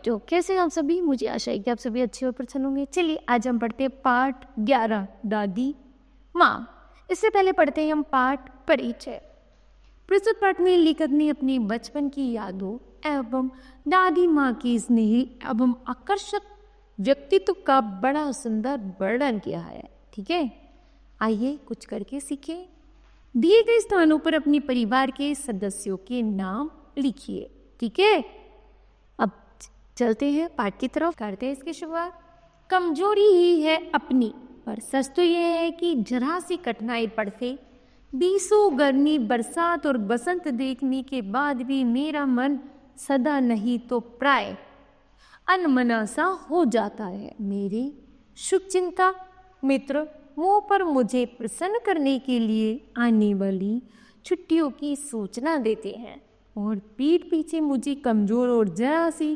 बच्चों, कैसे हैं आप सभी? मुझे आशा है कि आप सभी अच्छे और प्रसन्न होंगे। चलिए आज हम पढ़ते हैं पाठ 11 दादी माँ। इससे पहले पढ़ते हैं हम पाठ परिचय। प्रस्तुत पाठ में लेखक ने अपने बचपन की यादों एवं दादी माँ की स्नेही एवं आकर्षक व्यक्तित्व का बड़ा सुंदर वर्णन किया है। ठीक है, आइए कुछ करके सीखें। दिए गए स्थानों पर अपने परिवार के सदस्यों के नाम लिखिए। ठीक है, अब चलते हैं पाठ की तरफ, करते हैं इसकी शुरुआत। कमजोरी ही है अपनी, पर सच तो यह है कि जरा सी कठिनाई पड़ते, बीसों गर्मी बरसात और बसंत देखने के बाद भी मेरा मन सदा नहीं तो प्राय अनमना सा हो जाता है। मेरी शुभ चिंता मित्र मुंह पर मुझे प्रसन्न करने के लिए आने वाली छुट्टियों की सूचना देते हैं और पीठ पीछे मुझे कमजोर और जरा सी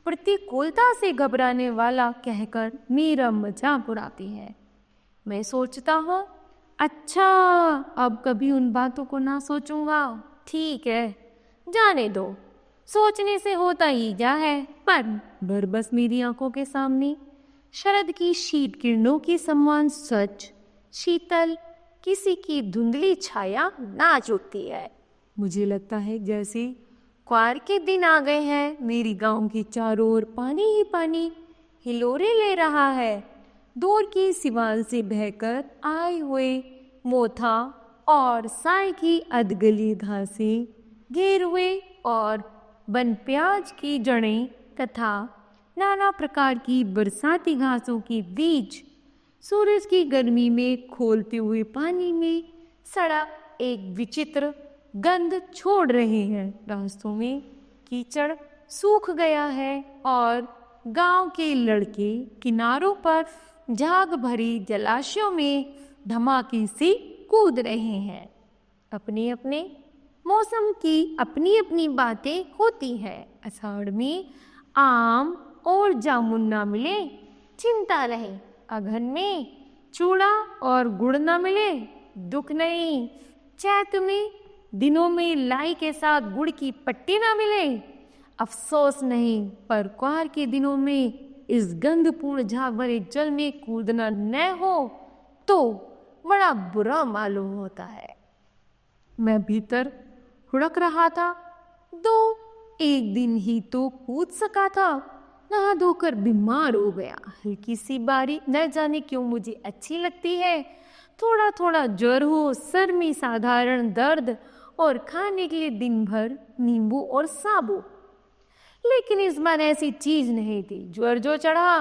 प्रतिकूलता से घबराने वाला कहकर मेरा मजाक उड़ाते हैं। मैं सोचता हूँ, अच्छा अब कभी उन बातों को ना सोचूंगा। ठीक है, जाने दो, सोचने से होता ही क्या है। पर बस मेरी आंखों के सामने शरद की शीत किरणों के समान सच शीतल किसी की धुंधली छाया नाच उठती है। मुझे लगता है जैसे क्वार के दिन आ गए हैं। मेरी गांव के चारों ओर पानी ही पानी हिलोरे ले रहा है। दूर की सिवान से बहकर आए हुए मोथा और साय की अधगली घासें, घेरुए और बन प्याज की जड़ें तथा नाना प्रकार की बरसाती घासों के बीच सूरज की गर्मी में खोलते हुए पानी में सड़क एक विचित्र गंध छोड़ रहे हैं। रास्तों में कीचड़ सूख गया है और गांव के लड़के किनारों पर झाग भरी जलाशयों में धमाके से कूद रहे हैं। अपने अपने मौसम की अपनी अपनी बातें होती हैं। आषाढ़ में आम और जामुन ना मिले चिंता रहे, अघन में चूड़ा और गुड़ ना मिले दुख नहीं, चैत में दिनों में लाई के साथ गुड़ की पट्टी ना मिले अफसोस नहीं, पर क्वार के दिनों में इस गंधपूर्ण झाग भरे जल में कूदना न हो तो बड़ा बुरा मालूम होता है। मैं भीतर हुड़क रहा था, एक दिन ही तो कूद सका था, नहा धोकर बीमार हो गया। हल्की सी बारी न जाने क्यों मुझे अच्छी लगती है। थोड़ा थोड़ा ज्वर हो, सर में साधारण दर्द और खाने के लिए दिन भर नींबू और साबु। लेकिन इस बार ऐसी चीज नहीं थी। ज्वर जो चढ़ा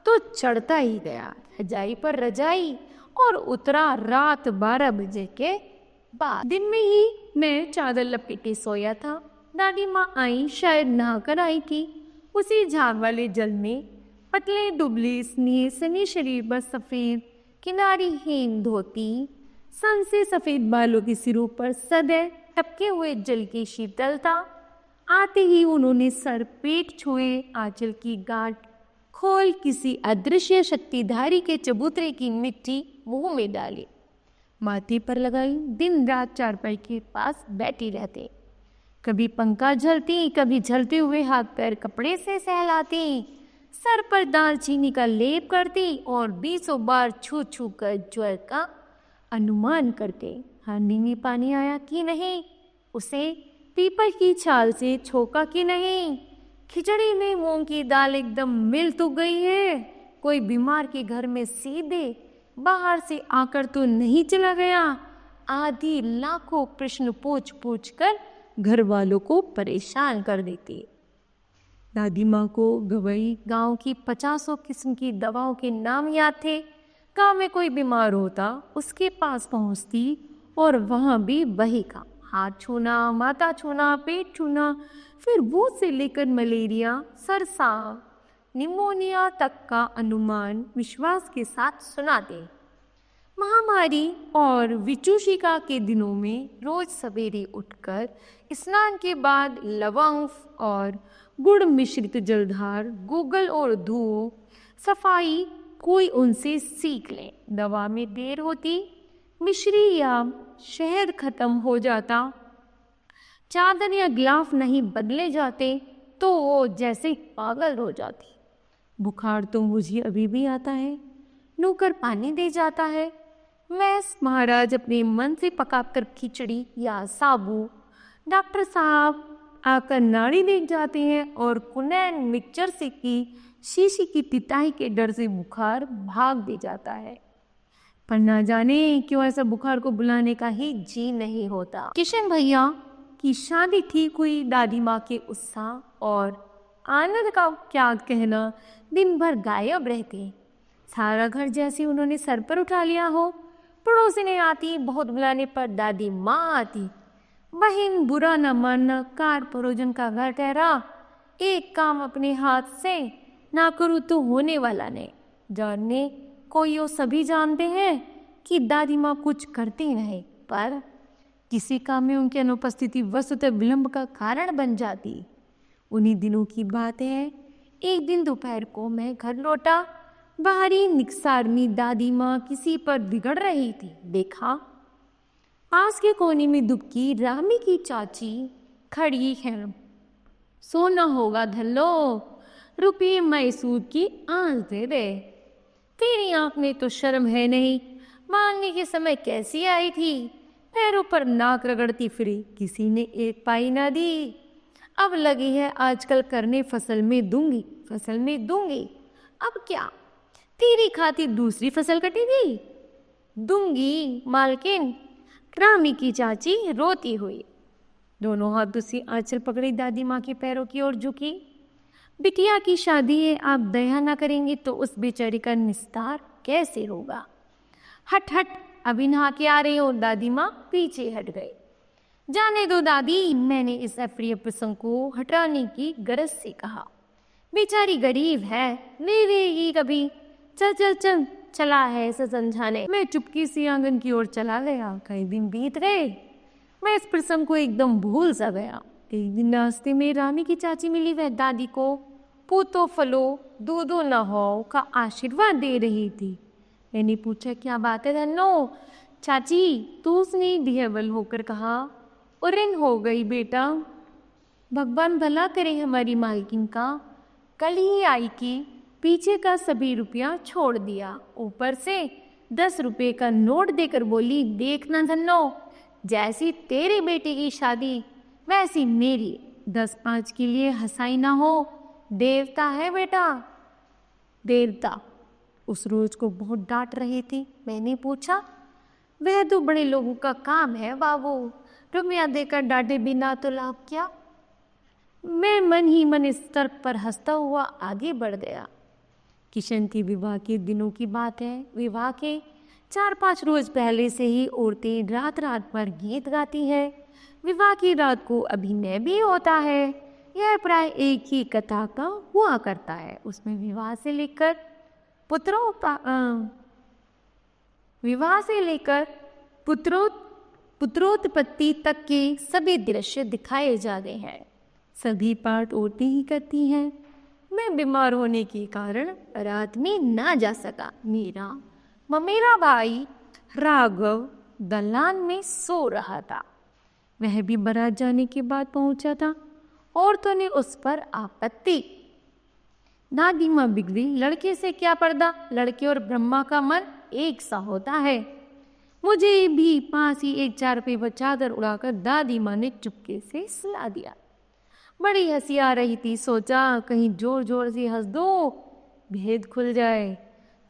तो चढ़ता ही गया, रजाई पर रजाई, और उतरा रात 12 बजे के बाद। दिन में ही मैं चादर लपेटे सोया था। दादी माँ आई, शायद नहाकर आई थी। उसी झाग वाले जल में पतले दुबले स्नेह सनी शरीर पर सफेद किनारीहीन धोती, सन से सफेद बालों के सिरों पर सदैव टपके हुए जल की शीतलता। आते ही उन्होंने सर पेट छुए, आंचल की गांठ खोल किसी अदृश्य शक्तिधारी के चबूतरे की मिट्टी मुंह में डाली, माथे पर लगाई। दिन रात चारपाई के पास बैठी रहते, कभी पंखा झलती, कभी झलते हुए हाथ पैर कपड़े से सहलाती, सर पर दालचीनी का लेप करती और 20 बार छू छू कर ज्वर का अनुमान करते। हांडी में पानी आया कि नहीं, उसे पीपल की छाल से छोका कि नहीं, खिचड़ी में मूंग की दाल एकदम मिल तो गई है, कोई बीमार के घर में सीधे बाहर से आकर तो नहीं चला गया। आदि लाखों प्रश्न पूछ पूछ कर घर वालों को परेशान कर देती। दादी माँ को गवई गांव की 50 किस्म की दवाओं के नाम याद थे। गांव में कोई बीमार होता उसके पास पहुंचती और वहां भी वही काम, हाथ छूना, माथा छूना, पेट छूना, फिर वो से लेकर मलेरिया, सरसाव, निमोनिया तक का अनुमान विश्वास के साथ सुनाते। महामारी और विचूषिका के दिनों में रोज सवेरे उठकर स्नान के बाद लवंग और गुड़ मिश्रित जलधार, गूगल और धूप, सफाई कोई उनसे सीख ले। दवा में देर होती, मिश्री या शहद खत्म हो जाता, चादर या गिलाफ नहीं बदले जाते तो वो जैसे ही पागल हो जाती। बुखार तो मुझे अभी भी आता है। नौकर पानी दे जाता है। वैस महाराज अपने मन से पकाकर खिचड़ी या साबू। डॉक्टर साहब आकर नाड़ी देख जाते हैं और कुनैन मिक्सचर से की शीशी की पिटाई के डर से बुखार भाग भी जाता है। पर ना जाने क्यों ऐसा बुखार को बुलाने का ही जी नहीं होता। किशन भैया की शादी ठीक हुई। दादी माँ के उत्साह और आनंद का क्या कहना, दिन भर गायब रहते। सारा घर जैसे उन्होंने सर पर उठा लिया हो। पड़ोसिनें आती, बहुत बुलाने पर दादी माँ आती। बहन बुरा न मानना, कार परोजन का घर ठहरा। एक काम अपने हाथ से ना करूँ तो होने वाला नहीं। जानने कोई वो सभी जानते हैं कि दादी माँ कुछ करती नहीं, पर किसी काम में उनकी अनुपस्थिति वस्तुतः विलंब का कारण बन जाती। उन्हीं दिनों की बात है। एक दिन दोपहर को मैं घर लौटा। बाहरी निकसार में दादी माँ किसी पर बिगड़ रही थी। देखा पास के कोने में दुबकी रामी की चाची खड़ी है। सोना होगा धल्लो, रुपये मैसूर की आंच दे दे। तेरी आंख में तो शर्म है नहीं, मांगने के समय कैसी आई थी। पैरों पर नाक रगड़ती फिरी, किसी ने एक पाई ना दी। अब लगी है आजकल करने, फसल में दूंगी, फसल में दूंगी। अब क्या तेरी खातिर दूसरी फसल कटेगी? दूंगी मालकिन, रामी की चाची रोती हुई। दोनों हाथों से आंचल पकड़ी दादी माँ के पैरों की ओर झुकी। बिटिया की शादी है, आप दया ना करेंगे तो उस बेचारी का निस्तार कैसे होगा? हट हट, अभी नहा के आ रही हो। दादी माँ पीछे हट गए। जाने दो दादी, मैंने इस अप्रिय प्रसंग को हटाने की गरज से कहा। बेचारी गरीब है, ले लेगी कभी। चल चल चल, चला है ऐसा समझाने। मैं चुपकी से आंगन की ओर चला गया। कई दिन बीत गए, मैं इस प्रसंग को एकदम भूल सा गया। एक दिन नाश्ते में रामी की चाची मिली। वह दादी को पूतो फलो दूधो न हो का आशीर्वाद दे रही थी। मैंने पूछा क्या बात है धन्नो? चाची तू उसने डिहेबल होकर कहा, उरन हो गई बेटा। भगवान भला करे हमारी मालकिन का। कल ही आई की पीछे का सभी रुपया छोड़ दिया, ऊपर से 10 रुपये का नोट देकर बोली, देखना धन्नो, जैसी तेरी बेटी की शादी वैसी मेरी। 10-5 के लिए हंसाई ना हो, देवता है बेटा, देवता। उस रोज को बहुत डांट रही थी। मैंने पूछा, वह तो बड़े लोगों का काम है बाबू, रुपया देकर डांटे बिना तो लाभ क्या? मैं मन ही मन इस तर्क पर हंसता हुआ आगे बढ़ गया। किशन के विवाह के दिनों की बात है। विवाह के 4-5 रोज पहले से ही औरतें रात रात भर गीत गाती हैं। विवाह की रात को अभिनय भी होता है। यह प्राय एक ही कथा का हुआ करता है। उसमें विवाह से लेकर पुत्रोत्पत्ति तक के सभी दृश्य दिखाए जाते हैं। सभी पाठ औरतें ही करती हैं। मैं बीमार होने के कारण रात में ना जा सका। मेरा भाई राघव दलान में सो रहा था। वह भी बारात जाने के बाद पहुंचा था। औरतों ने उस पर आपत्ति। दादी माँ बिगड़ी, लड़के से क्या पर्दा, लड़के और ब्रह्मा का मन एक सा होता है। मुझे भी पास ही एक 4 रुपये पर चादर उड़ाकर दादी माँ ने चुपके से सुला दिया। बड़ी हंसी आ रही थी। सोचा कहीं जोर जोर से हंस दो, भेद खुल जाए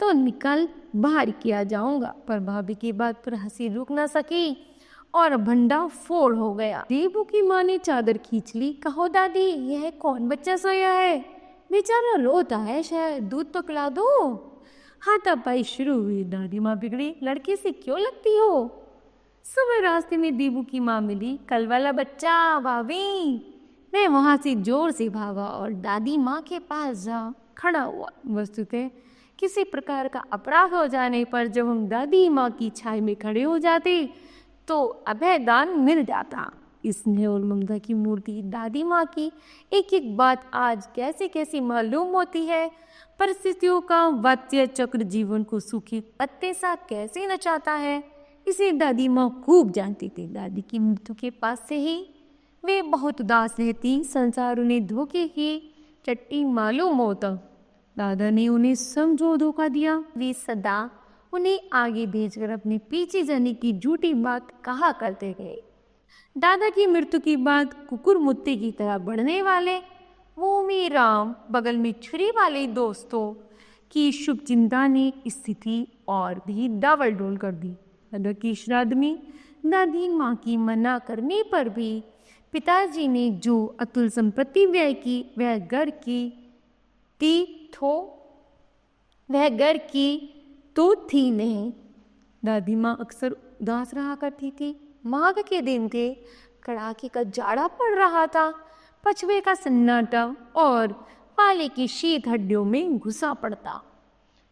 तो निकल बाहर किया जाऊंगा। पर भाभी की बात पर हंसी रुक ना सकी और भंडा फोड़ हो गया। देवू की माँ ने चादर खींच ली। कहो दादी, यह कौन बच्चा सोया है? बेचारा रोता है, शायद दूध तो पिला दो। हाथापाई शुरू हुई। दादी माँ बिगड़ी, लड़के से क्यों लगती हो? सुबह रास्ते में देवू की माँ मिली। कल वाला बच्चा भाभी। मैं वहां से जोर से भागा और दादी माँ के पास जा खड़ा हुआ। वस्तुतः किसी प्रकार का अपराध हो जाने पर जब हम दादी माँ की छाया में खड़े हो जाते तो अभयदान मिल जाता। स्नेह और ममता की मूर्ति दादी माँ की एक एक बात आज कैसे कैसी मालूम होती है। परिस्थितियों का वात्य चक्र जीवन को सूखे पत्ते सा कैसे नचाता है, इसे दादी माँ खूब जानती थी। दादी की मृत्यु के पास से ही वे बहुत उदास रहती, संसार उन्हें धोखे की चट्टी मालूम होता। दादा ने उन्हें समझो धोखा दिया। वे सदा उन्हें आगे भेजकर अपने पीछे जाने की झूठी बात कहा करते गए। दादा की मृत्यु की बाद कुकुर मुत्ते की तरह बढ़ने वाले वो मेरा बगल में छुरी वाले दोस्तों की शुभ चिंता ने स्थिति और भी डावाडोल कर दी। दादा की श्राद्ध में दादी माँ की मना करने पर भी पिताजी ने जो अतुल संपत्ति व्यय की वह घर की तो थी नहीं। दादी माँ अक्सर उदास रहा करती थी। माघ के दिन थे, कड़ाके का जाड़ा पड़ रहा था, पछुए का सन्नाटा और पाले की शीत हड्डियों में घुसा पड़ता।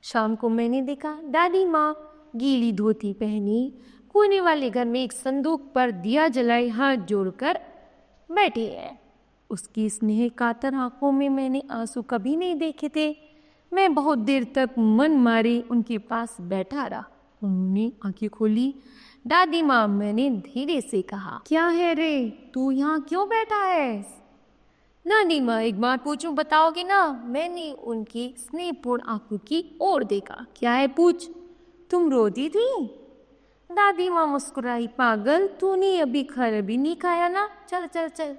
शाम को मैंने देखा दादी माँ गीली धोती पहनी कोने वाले घर में एक संदूक पर दिया जलाए हाथ जोड़कर बैठी है। उसकी स्नेह कातर आंखों में मैंने आंसू कभी नहीं देखे थे। मैं बहुत देर तक मन मारे उनके पास बैठा रहा। उन्होंने आंखें खोली। दादी माँ, मैंने धीरे से कहा, क्या है रे, तू यहाँ क्यों बैठा है? दादी माँ, एक बात पूछूं, बताओगे ना? मैंने उनकी स्नेहपूर्ण आंखों की ओर देखा। क्या है, पूछ। तुम रोती थी? दादी माँ मुस्कुराई। पागल, तूने अभी खाना भी नहीं खाया ना? चल चल चल,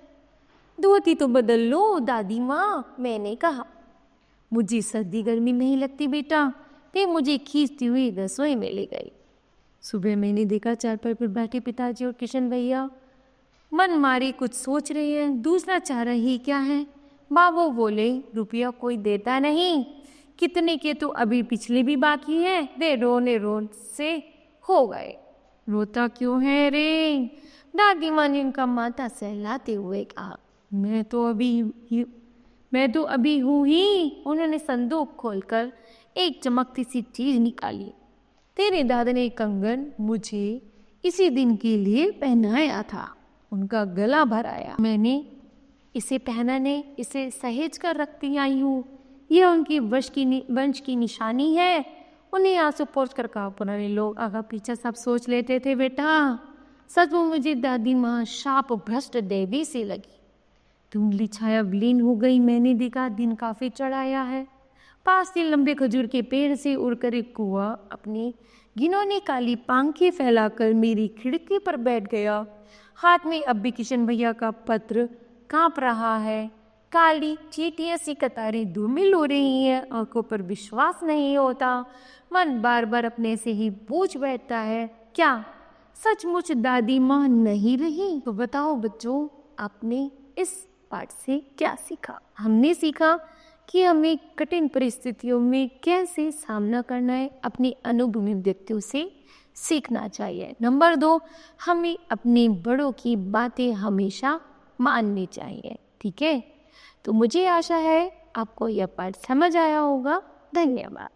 धोती तो बदल लो। दादी माँ, मैंने कहा। मुझे सर्दी गर्मी नहीं लगती बेटा। ते मुझे खींचती हुई रसोई में ले गई। सुबह मैंने देखा चारपाई पर बैठे पिताजी और किशन भैया मन मारे कुछ सोच रहे हैं। दूसरा चाह रही क्या है? बाबू बोले, रुपया कोई देता नहीं। कितने के तो अभी पिछले भी बाकी हैं। वे रोने से हो गए। रोता क्यों है रे? दादी माँ ने उनका माथा सहलाते हुए कहा। मैं तो अभी हूँ ही। उन्होंने संदूक खोलकर एक चमकती सी चीज निकाली। तेरे दादा ने कंगन मुझे इसी दिन के लिए पहनाया था। उनका गला भर आया। मैंने इसे पहना ने इसे सहेज कर रखती आई हूँ। यह उनकी वंश की निशानी है। उन्हें आंसू पोंछ कर कहा। पुराने लोग आगा पीछा सब सोच लेते थे बेटा। सच में मुझे दादी माँ शाप भ्रष्ट देवी से लगी। धुंधली छाया विलीन हो गई। मैंने देखा दिन काफी चढ़ाया है। पास से लंबे खजूर के पेड़ से उड़कर एक कुआ अपनी घिनौनी काली पांखें फैलाकर मेरी खिड़की पर बैठ गया। हाथ में अब भी किशन भैया का पत्र कांप रहा है। काली चींटियां सी कतारें धूमिल हो रही हैं। आंखों पर विश्वास नहीं होता। मन बार बार अपने से ही पूछ बैठता है, क्या सचमुच दादी माँ नहीं रही? तो बताओ बच्चों, आपने इस पाठ से क्या सीखा? हमने सीखा कि हमें कठिन परिस्थितियों में कैसे सामना करना है। अपने अनुभवी व्यक्तियों से सीखना चाहिए। नंबर 2, हमें अपने बड़ों की बातें हमेशा माननी चाहिए। ठीक है, तो मुझे आशा है आपको यह पाठ समझ आया होगा। धन्यवाद।